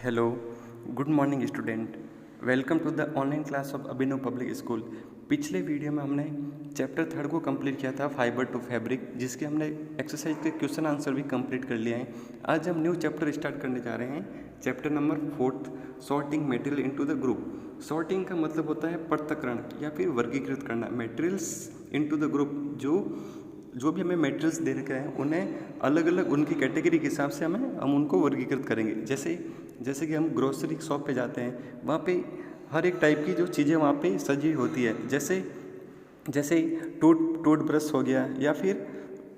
Hello, good morning student. Welcome to the online class of Abhinav public school. पिछले video में हमने chapter 3 को complete किया था, फाइबर टू फैब्रिक, जिसके हमने एक्सरसाइज के क्वेश्चन आंसर भी कंप्लीट कर लिए हैं। आज हम न्यू चैप्टर स्टार्ट करने जा रहे हैं, chapter number 4, sorting material into the group. Sorting का मतलब होता है पृथक्करण या फिर वर्गीकृत करना, मटेरियल्स इनटू द ग्रुप। जो भी हमें मटेरियल्स दे रखे हैं उन्हें अलग अलग उनकी कैटेगरी के हिसाब से हम उनको वर्गीकृत करेंगे। जैसे कि हम ग्रोसरी शॉप पे जाते हैं, वहाँ पे हर एक टाइप की जो चीज़ें वहाँ पे सजी होती है, जैसे टूथ ब्रश हो गया, या फिर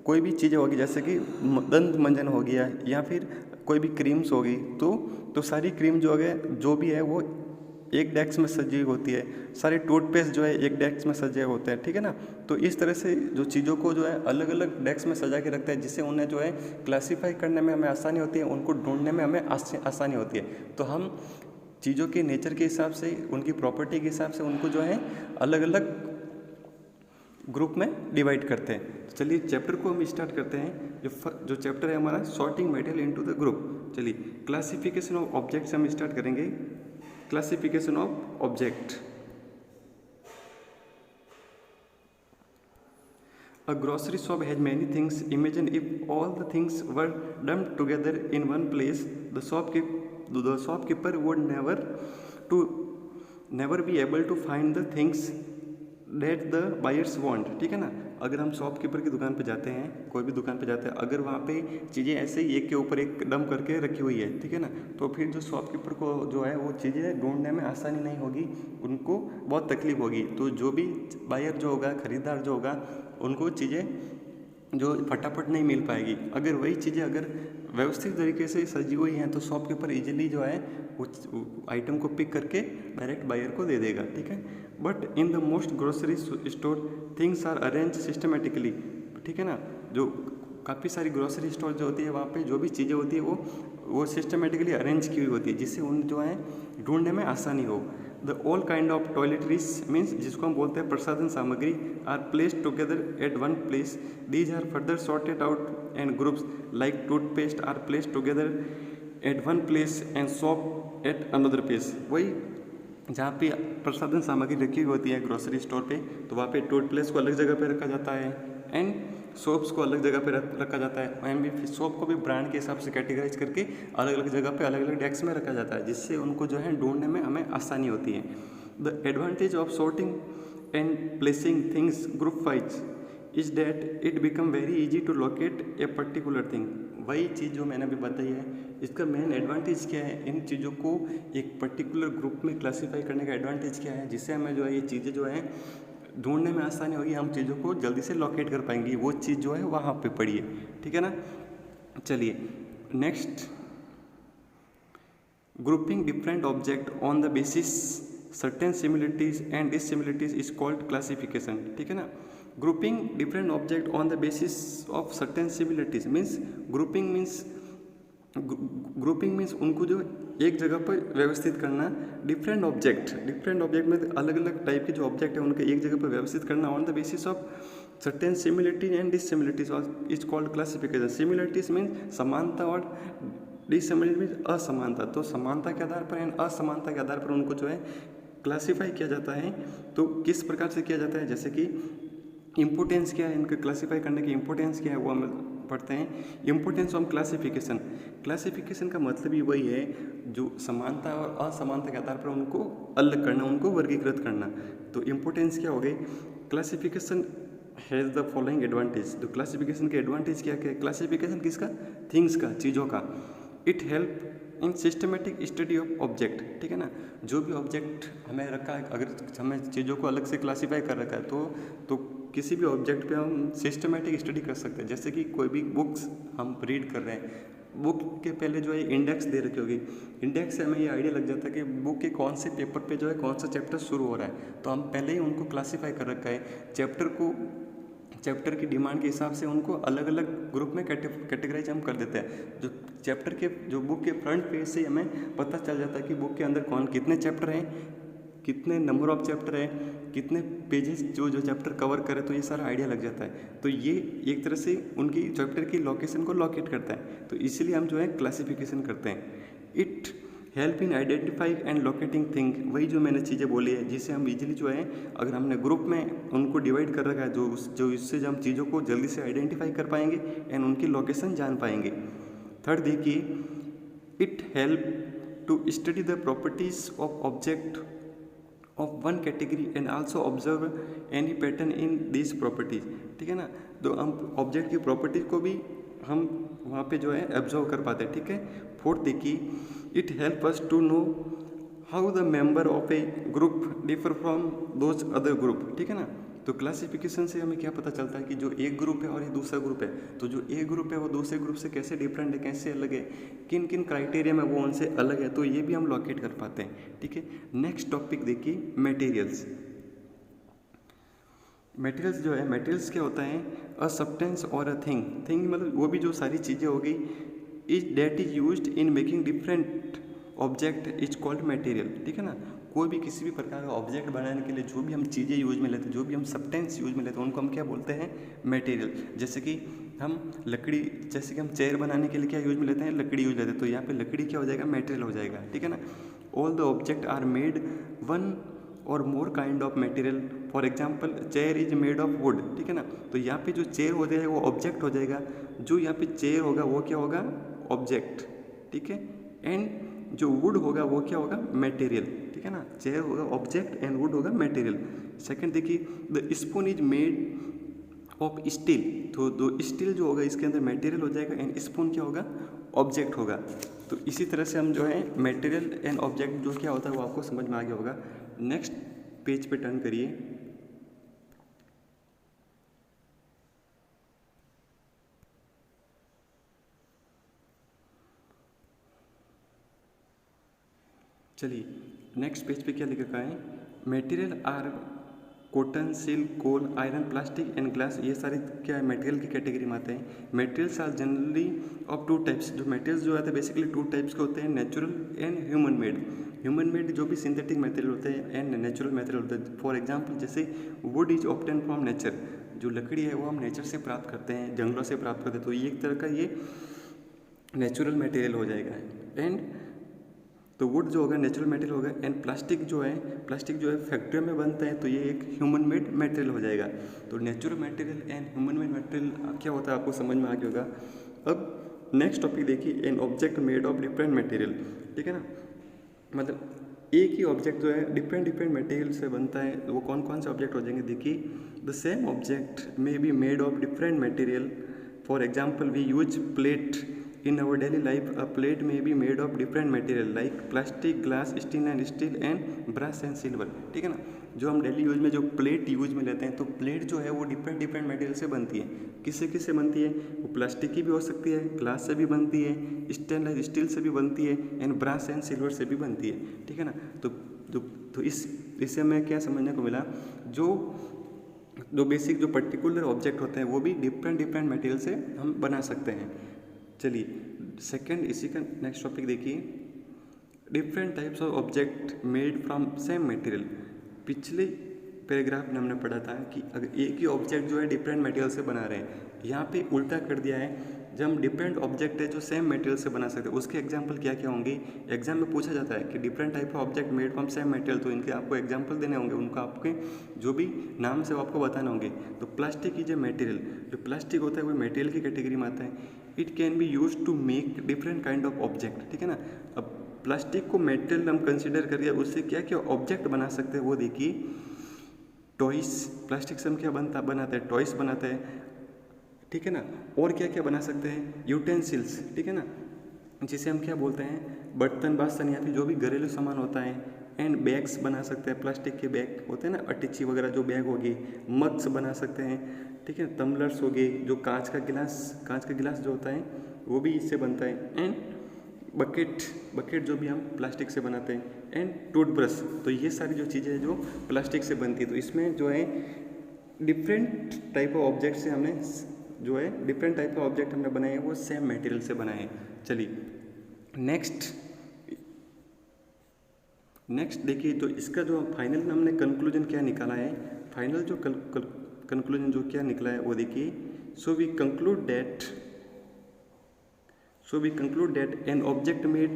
कोई भी चीज़ें होगी जैसे कि दंत मंजन हो गया, या फिर कोई भी क्रीम्स होगी। तो सारी क्रीम जो भी है वो एक डेस्क में सजी हुई होती है। सारे टूथपेस्ट जो है एक डेस्क में सजे होते हैं, ठीक है ना। तो इस तरह से जो चीज़ों को जो है अलग अलग डेस्क में सजा के रखते हैं, जिससे उन्हें जो है क्लासीफाई करने में हमें आसानी होती है, उनको ढूंढने में हमें आसानी होती है। तो हम चीज़ों के नेचर के हिसाब से, उनकी प्रॉपर्टी के हिसाब से उनको जो है अलग अलग ग्रुप में डिवाइड करते हैं। तो चलिए चैप्टर को हम स्टार्ट करते हैं। जो चैप्टर है हमारा, sorting material into the group. चलिए क्लासिफिकेशन ऑफ ऑब्जेक्ट से हम स्टार्ट करेंगे। Classification of object. A grocery shop has many things. Imagine if all the things were dumped together in one place. The shopkeeper would never be able to find the things that the buyers want. ठीक है ना। अगर हम shopkeeper की दुकान पे जाते हैं, कोई भी दुकान पे जाते हैं, अगर वहाँ पे चीज़ें ऐसे ही एक के ऊपर एक डंप करके रखी हुई है, ठीक है ना, तो फिर जो शॉपकीपर को जो है वो चीज़ें ढूंढने में आसानी नहीं होगी, उनको बहुत तकलीफ होगी। तो जो भी बायर जो होगा, खरीदार जो होगा, उनको चीज़ें जो फटाफट नहीं मिल पाएगी। अगर वही चीज़ें अगर व्यवस्थित तरीके से सजी हुई हैं तो शॉपकीपर इजीली जो है उस आइटम को पिक करके डायरेक्ट बायर को दे देगा, ठीक है। But in the most grocery store things are arrange systematically, ठीक है ना। जो काफ़ी सारी ग्रोसरी स्टोर जो होती है, वहाँ पे जो भी चीज़ें होती है वो सिस्टमेटिकली अरेंज की हुई होती है, जिससे उन जो है ढूंढने में आसानी हो। The all kind of toiletries means, जिसको हम बोलते हैं प्रसाधन सामग्री, are placed together at one place. These are further sorted out and groups like toothpaste are placed together at one place and soap at another place. वही जहाँ पे प्रसाधन सामग्री रखी हुई होती है ग्रोसरी स्टोर पे, तो वहाँ पे टूथपेस्ट को अलग जगह पे रखा जाता है एंड सोप्स को अलग जगह पे रखा जाता है। वहीं भी सोप को भी ब्रांड के हिसाब से कैटेगराइज करके अलग अलग जगह पे अलग अलग डेस्क में रखा जाता है, जिससे उनको जो है ढूंढने में हमें आसानी होती है। The advantage of sorting and placing things group wise is that it become very easy to locate a particular thing. वही चीज़ जो मैंने अभी बताई है, इसका मेन एडवांटेज क्या है, इन चीज़ों को एक पर्टिकुलर ग्रुप में क्लासीफाई करने का एडवांटेज क्या है, जिससे हमें जो है ये चीज़ें जो है ढूंढने में आसानी होगी, हम चीज़ों को जल्दी से लोकेट कर पाएंगे, वो चीज़ जो है वहाँ पे पड़ी है, ठीक है ना। चलिए next, grouping different object on the basis certain similarities and dissimilarities is called classification, ठीक है ना। Grouping different object on the basis of certain similarities means, grouping means उनको जो एक जगह पर व्यवस्थित करना। डिफरेंट ऑब्जेक्ट में अलग अलग टाइप के जो ऑब्जेक्ट है उनके एक जगह पर व्यवस्थित करना on the basis of certain similarities and dissimilarities is called classification. Similarities means समानता और डिससिमिलरिटी मीन्स असमानता। तो समानता के आधार पर एंड असमानता के आधार पर उनको जो है क्लासीफाई किया जाता है। तो किस प्रकार से किया जाता है, जैसे कि इम्पोर्टेंस क्या है, इनको क्लासीफाई करने की इम्पोर्टेंस क्या है, वो हम पढ़ते हैं। इम्पोर्टेंस ऑफ क्लासिफिकेशन का मतलब ही वही है, जो समानता और असमानता के आधार पर उनको अलग करना, उनको वर्गीकृत करना। तो इम्पोर्टेंस क्या हो गई, classification has the following advantage. तो क्लासिफिकेशन के एडवांटेज क्या क्या है, क्लासिफिकेशन किसका, थिंग्स का, चीज़ों का। It help in systematic study of object, ठीक है ना। जो भी ऑब्जेक्ट हमें रखा है, अगर हमें चीज़ों को अलग से क्लासीफाई कर रखा है तो किसी भी ऑब्जेक्ट पे हम सिस्टमेटिक स्टडी कर सकते हैं। जैसे कि कोई भी बुक्स हम रीड कर रहे हैं, बुक के पहले जो है इंडेक्स दे रखी होगी, इंडेक्स से हमें ये आइडिया लग जाता है कि बुक के कौन से पेपर पे जो है कौन सा चैप्टर शुरू हो रहा है। तो हम पहले ही उनको क्लासीफाई कर रखा है। चैप्टर की डिमांड के हिसाब से उनको अलग अलग ग्रुप में कैटेगराइज हम कर देते हैं। जो बुक के फ्रंट पेज से हमें पता चल जाता है कि बुक के अंदर कितने चैप्टर हैं, कितने नंबर ऑफ चैप्टर है, कितने पेजेस जो चैप्टर कवर करे, तो ये सारा आइडिया लग जाता है। तो ये एक तरह से उनकी चैप्टर की लोकेशन को लोकेट करता है। तो इसलिए हम जो है क्लासिफिकेशन करते हैं। It help in identify and locating thing, वही जो मैंने चीज़ें बोली है, जिसे हम इजीली जो है अगर हमने ग्रुप में उनको डिवाइड कर रखा है जो इससे जो हम चीज़ों को जल्दी से आइडेंटिफाई कर पाएंगे एंड उनकी लोकेशन जान पाएंगे। थर्ड देखिए, it help to study the properties of object of one category and also observe any pattern in this properties. ठीक है ना, तो हम ऑब्जेक्ट की प्रॉपर्टीज को भी हम वहाँ पे जो है ऑब्जर्व कर पाते हैं। ठीक है। फोर्थ देखिए, it help us to know how the member of a group differ from those other group. ठीक है ना, तो क्लासिफिकेशन से हमें क्या पता चलता है कि जो एक ग्रुप है और ये दूसरा ग्रुप है, तो जो एक ग्रुप है वो दूसरे ग्रुप से कैसे डिफरेंट है, कैसे अलग है, किन किन क्राइटेरिया में वो उनसे अलग है, तो ये भी हम लोकेट कर पाते हैं। ठीक है। नेक्स्ट टॉपिक देखिए, मटेरियल्स। मटेरियल्स जो है, मटेरियल्स क्या होता है, अ सब्सटेंस और अ थिंग। थिंग मतलब वो भी जो सारी चीज़ें हो गई is that is used in making different object is called material. ठीक है ना, कोई भी किसी भी प्रकार का ऑब्जेक्ट बनाने के लिए जो भी हम चीज़ें यूज में लेते हैं, जो भी हम सब्सटेंस यूज में लेते हैं, उनको हम क्या बोलते हैं, मटेरियल। जैसे कि हम लकड़ी, जैसे कि हम चेयर बनाने के लिए क्या यूज में लेते हैं, लकड़ी यूज लेते हैं, तो यहाँ पे लकड़ी क्या हो जाएगा, मटेरियल हो जाएगा। ठीक है ना। All the object are made one और more kind of material, for example chair is made of wood. ठीक है ना, तो यहाँ पे जो चेयर हो जाएगा वो ऑब्जेक्ट हो जाएगा, जो यहाँ पे चेयर होगा वो क्या होगा, ऑब्जेक्ट। ठीक है। एंड जो वुड होगा वो क्या होगा, मटेरियल। ठीक है ना, चेयर होगा ऑब्जेक्ट एंड वुड होगा मटेरियल। सेकंड देखिए, the spoon is made of steel, तो दो स्टील जो होगा इसके अंदर मटेरियल हो जाएगा एंड स्पून क्या होगा, ऑब्जेक्ट होगा। तो इसी तरह से हम जो है मटेरियल एंड ऑब्जेक्ट जो क्या होता है वो आपको समझ में आ गया होगा। नेक्स्ट पेज पे टर्न करिए। चलिए नेक्स्ट पेज पे क्या लिखा है, material are cotton, silk, coal, iron, plastic and glass. ये सारे क्या है, मटेरियल की कैटेगरी में आते हैं। Materials are generally of two types, जो मटेरियल्स जो आते हैं बेसिकली टू टाइप्स के होते हैं, natural and human made. Human made जो भी सिंथेटिक मटेरियल होते हैं एंड नेचुरल मटेरियल होते हैं। फॉर एग्जांपल जैसे would is obtain from nature, जो लकड़ी है वो हम नेचर से प्राप्त करते हैं, जंगलों से प्राप्त करते हैं, तो ये एक तरह का ये नेचुरल मटेरियल हो जाएगा। एंड तो वुड जो होगा नेचुरल मटेरियल होगा, एंड प्लास्टिक जो है फैक्ट्रियों में बनता है, तो ये एक ह्यूमन मेड मटेरियल हो जाएगा। तो natural material and human made material क्या होता है आपको समझ में आ गया होगा। अब नेक्स्ट टॉपिक देखिए, N object made of different material. ठीक है ना, मतलब एक ही ऑब्जेक्ट जो है डिफरेंट मटेरियल से बनता है, वो कौन कौन से ऑब्जेक्ट हो जाएंगे, देखिए the same object may be made of different material. For example we use plate in our daily life, a plate may be made of different material like plastic, glass, stainless steel and brass and silver। ठीक है ना, जो हम daily use में जो plate use में लेते हैं, तो प्लेट जो है वो डिफरेंट मटेरियल से बनती है। किससे बनती है, वो प्लास्टिक की भी हो सकती है, ग्लास से भी बनती है, स्टेनलेस स्टील से भी बनती है एंड ब्रास एंड सिल्वर से भी बनती है। ठीक है ना, तो इससे हमें क्या समझने को मिला, जो बेसिक जो पर्टिकुलर ऑब्जेक्ट होते हैं वो भी डिफरेंट मटेरियल से हम बना सकते हैं। चलिए सेकंड इसी का नेक्स्ट टॉपिक देखिए, different types of object made from same material. पिछले पैराग्राफ में हमने पढ़ा था कि अगर एक ही ऑब्जेक्ट जो है डिफरेंट मटेरियल से बना रहे हैं, यहाँ पे उल्टा कर दिया है। जब हम डिफरेंट ऑब्जेक्ट है जो सेम मटेरियल से बना सकते हैं, उसके एग्जाम्पल क्या क्या होंगे, एग्जाम में पूछा जाता है कि different type of object made from same material, तो इनके आपको एग्जाम्पल देने होंगे, उनको आपके जो भी नाम से वो आपको बताना होंगे। तो प्लास्टिक इज ए मटेरियल, जो प्लास्टिक होता है वो मटेरियल की कैटेगरी में आता है। It can be use to make different kind of object. ठीक है ना, अब प्लास्टिक को मटेरियल हम कंसिडर करिए, उससे क्या क्या ऑब्जेक्ट बना सकते हैं वो देखिए। टॉयस, प्लास्टिक से हम क्या बनाते हैं, टॉयस बनाते हैं। ठीक है ना, और क्या क्या बना सकते हैं, यूटेंसिल्स। ठीक है ना, जिसे हम क्या बोलते हैं, बर्तन बासन या फिर जो भी घरेलू सामान होता है। एंड बैग्स बना सकते हैं, प्लास्टिक के बैग होते हैं ना, अटिची वगैरह जो बैग होगी। मग्स बना सकते हैं। ठीक है, टम्बलर्स हो गए, जो कांच का गिलास जो होता है वो भी इससे बनता है। एंड बकेट जो भी हम प्लास्टिक से बनाते हैं। एंड टूथब्रश, तो ये सारी जो चीज़ें हैं जो प्लास्टिक से बनती है। तो इसमें जो है डिफरेंट टाइप ऑफ ऑब्जेक्ट से हमने जो है डिफरेंट टाइप ऑफ ऑब्जेक्ट हमने बनाए हैं, वो सेम मटेरियल से बनाए हैं। चलिए नेक्स्ट देखिए, तो इसका जो फाइनल में हमने कंक्लूजन क्या निकाला है, फाइनल जो कंक्लूजन जो क्या निकला है वो देखिए। So we conclude that an object made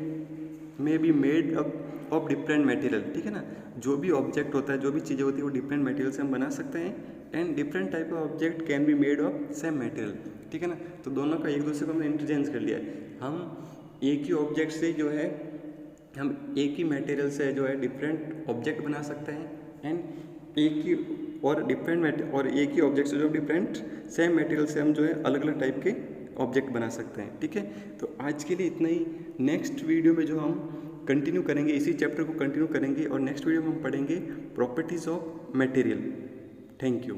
may be made of different material, ठीक है ना। जो भी ऑब्जेक्ट होता है, जो भी चीज़ें होती है वो डिफरेंट मटेरियल से हम बना सकते हैं। And different type of object can be made of same material, ठीक है ना। तो दोनों का एक दूसरे को हमने इंटरचेंज कर लिया है। हम एक ही ऑब्जेक्ट से जो है, हम एक ही मटेरियल से जो है डिफरेंट ऑब्जेक्ट बना सकते हैं। एंड एक ही और डिफरेंट और एक ही ऑब्जेक्ट से जो डिफरेंट सेम मटेरियल से हम जो है अलग अलग टाइप के ऑब्जेक्ट बना सकते हैं, ठीक है। तो आज के लिए इतना ही। नेक्स्ट वीडियो में जो हम कंटिन्यू करेंगे, इसी चैप्टर को कंटिन्यू करेंगे और नेक्स्ट वीडियो में हम पढ़ेंगे properties of material. Thank you.